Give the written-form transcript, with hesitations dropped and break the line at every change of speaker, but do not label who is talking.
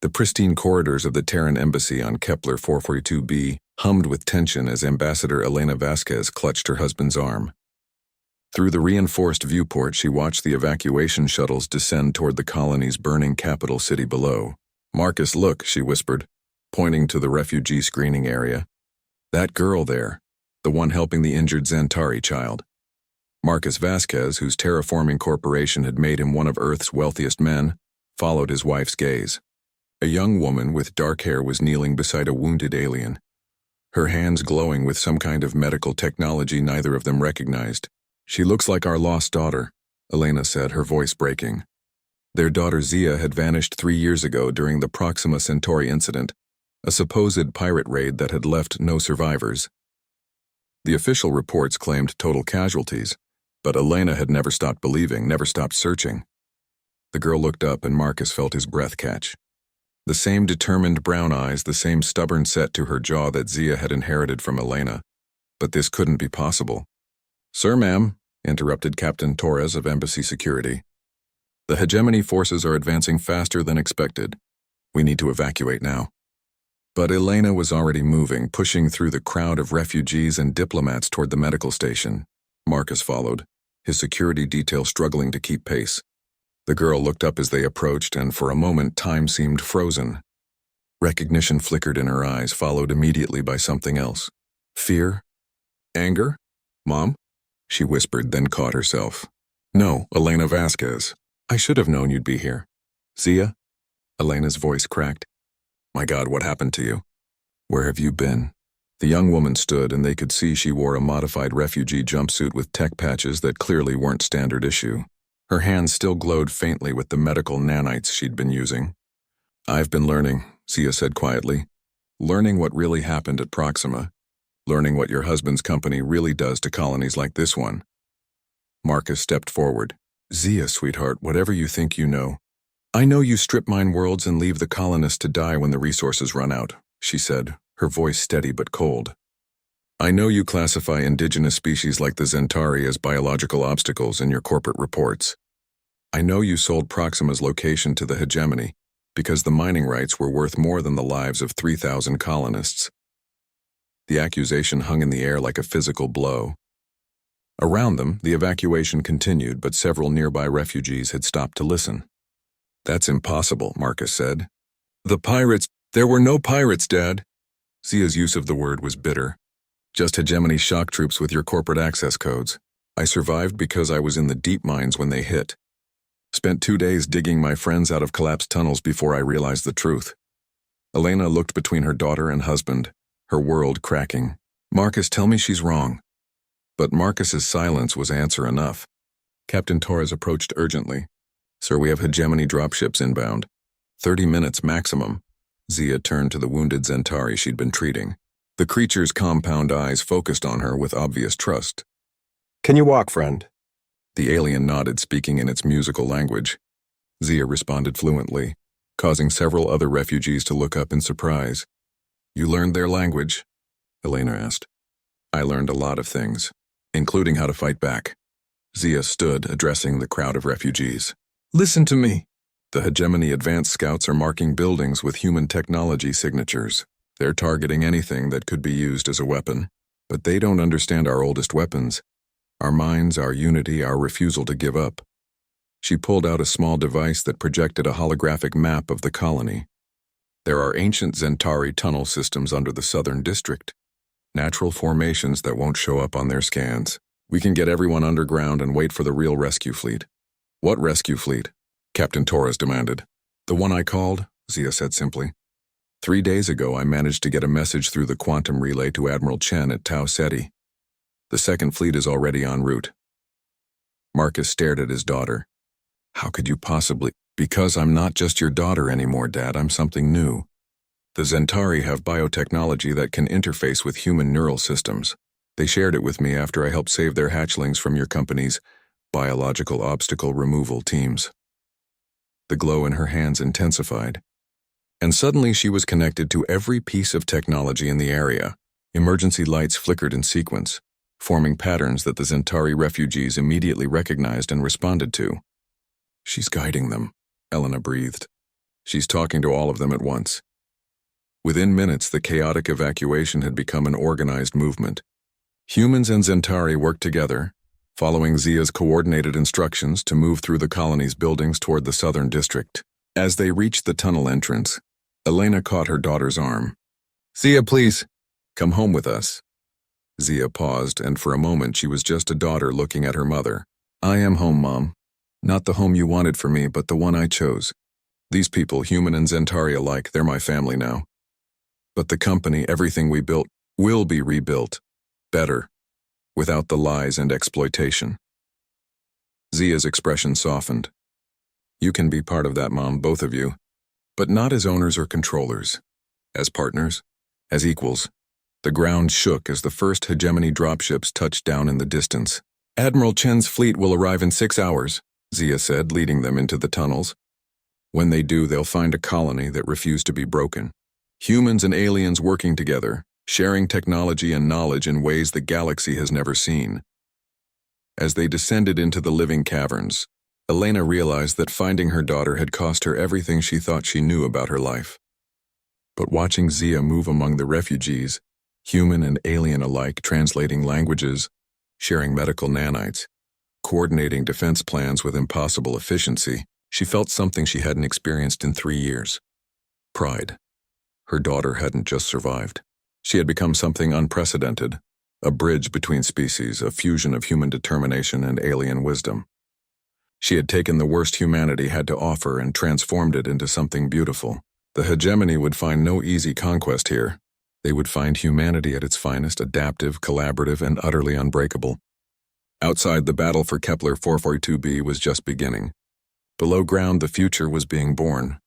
The pristine corridors of the Terran embassy on Kepler 442b hummed with tension as Ambassador Elena Vasquez clutched her husband's arm. Through the reinforced viewport, she watched the evacuation shuttles descend toward the colony's burning capital city below. "Marcus, look," she whispered, pointing to the refugee screening area. "That girl there, the one helping the injured Zentari child." Marcus Vasquez, whose terraforming corporation had made him one of Earth's wealthiest men, followed his wife's gaze. A young woman with dark hair was kneeling beside a wounded alien, her hands glowing with some kind of medical technology neither of them recognized. "She looks like our lost daughter," Elena said, her voice breaking. Their daughter Zia had vanished 3 years ago during the Proxima Centauri incident, a supposed pirate raid that had left no survivors. The official reports claimed total casualties, but Elena had never stopped believing, never stopped searching. The girl looked up and Marcus felt his breath catch. The same determined brown eyes, the same stubborn set to her jaw that Zia had inherited from Elena. But this couldn't be possible. "Sir, ma'am," interrupted Captain Torres of Embassy Security. "The hegemony forces are advancing faster than expected. We need to evacuate now." But Elena was already moving, pushing through the crowd of refugees and diplomats toward the medical station. Marcus followed, his security detail struggling to keep pace. The girl looked up as they approached, and for a moment time seemed frozen. Recognition flickered in her eyes, followed immediately by something else. Fear? Anger? "Mom?" she whispered, then caught herself. "No, Elena Vasquez. I should have known you'd be here." "Zia?" Elena's voice cracked. "My God, what happened to you? Where have you been?" The young woman stood, and they could see she wore a modified refugee jumpsuit with tech patches that clearly weren't standard issue. Her hands still glowed faintly with the medical nanites she'd been using. "I've been learning," Zia said quietly. "Learning what really happened at Proxima. Learning what your husband's company really does to colonies like this one." Marcus stepped forward. "Zia, sweetheart, whatever you think you know. I know you strip mine worlds and leave the colonists to die when the resources run out," she said, her voice steady but cold. "I know you classify indigenous species like the Zentari as biological obstacles in your corporate reports. I know you sold Proxima's location to the hegemony because the mining rights were worth more than the lives of 3,000 colonists." The accusation hung in the air like a physical blow. Around them, the evacuation continued, but several nearby refugees had stopped to listen. "That's impossible," Marcus said. "The pirates—" "There were no pirates, Dad." Zia's use of the word was bitter. "Just hegemony shock troops with your corporate access codes. I survived because I was in the deep mines when they hit. Spent 2 days digging my friends out of collapsed tunnels before I realized the truth." Elena looked between her daughter and husband, her world cracking. "Marcus, tell me she's wrong." But Marcus's silence was answer enough. Captain Torres approached urgently. "Sir, we have hegemony dropships inbound. 30 minutes maximum." Zia turned to the wounded Zentari she'd been treating. The creature's compound eyes focused on her with obvious trust.
"Can you walk, friend?"
The alien nodded, speaking in its musical language. Zia responded fluently, causing several other refugees to look up in surprise. "You learned their language?" Elena asked. "I learned a lot of things, including how to fight back." Zia stood, addressing the crowd of refugees. "Listen to me. The hegemony advanced scouts are marking buildings with human technology signatures. They're targeting anything that could be used as a weapon. But they don't understand our oldest weapons. Our minds, our unity, our refusal to give up." She pulled out a small device that projected a holographic map of the colony. "There are ancient Zentari tunnel systems under the southern district. Natural formations that won't show up on their scans. We can get everyone underground and wait for the real rescue fleet." "What rescue fleet?" Captain Torres demanded. "The one I called," Zia said simply. 3 days ago, I managed to get a message through the quantum relay to Admiral Chen at Tau Ceti. The second fleet is already en route." Marcus stared at his daughter. "How could you possibly—" "Because I'm not just your daughter anymore, Dad. I'm something new. The Zentari have biotechnology that can interface with human neural systems. They shared it with me after I helped save their hatchlings from your company's biological obstacle removal teams." The glow in her hands intensified. And suddenly she was connected to every piece of technology in the area. Emergency lights flickered in sequence, forming patterns that the Zentari refugees immediately recognized and responded to. "She's guiding them," Elena breathed. She's talking to all of them at once. Within minutes, the chaotic evacuation had become an organized movement. Humans and Zentari worked together, following Zia's coordinated instructions to move through the colony's buildings toward the southern district. As they reached the tunnel entrance, Elena caught her daughter's arm. "Zia, please, come home with us." Zia paused, and for a moment she was just a daughter looking at her mother. "I am home, Mom. Not the home you wanted for me, but the one I chose. These people, human and Zentari alike, they're my family now. But the company, everything we built, will be rebuilt. Better. Without the lies and exploitation." Zia's expression softened. "You can be part of that, Mom, both of you. But not as owners or controllers. As partners. As equals." The ground shook as the first hegemony dropships touched down in the distance. "Admiral Chen's fleet will arrive in 6 hours, Zia said, leading them into the tunnels. "When they do, they'll find a colony that refused to be broken. Humans and aliens working together, sharing technology and knowledge in ways the galaxy has never seen." As they descended into the living caverns, Elena realized that finding her daughter had cost her everything she thought she knew about her life. But watching Zia move among the refugees, human and alien alike, translating languages, sharing medical nanites, coordinating defense plans with impossible efficiency, she felt something she hadn't experienced in 3 years. Pride. Her daughter hadn't just survived. She had become something unprecedented, a bridge between species, a fusion of human determination and alien wisdom. She had taken the worst humanity had to offer and transformed it into something beautiful. The hegemony would find no easy conquest here. They would find humanity at its finest, adaptive, collaborative, and utterly unbreakable. Outside, the battle for Kepler 442b was just beginning. Below ground, the future was being born,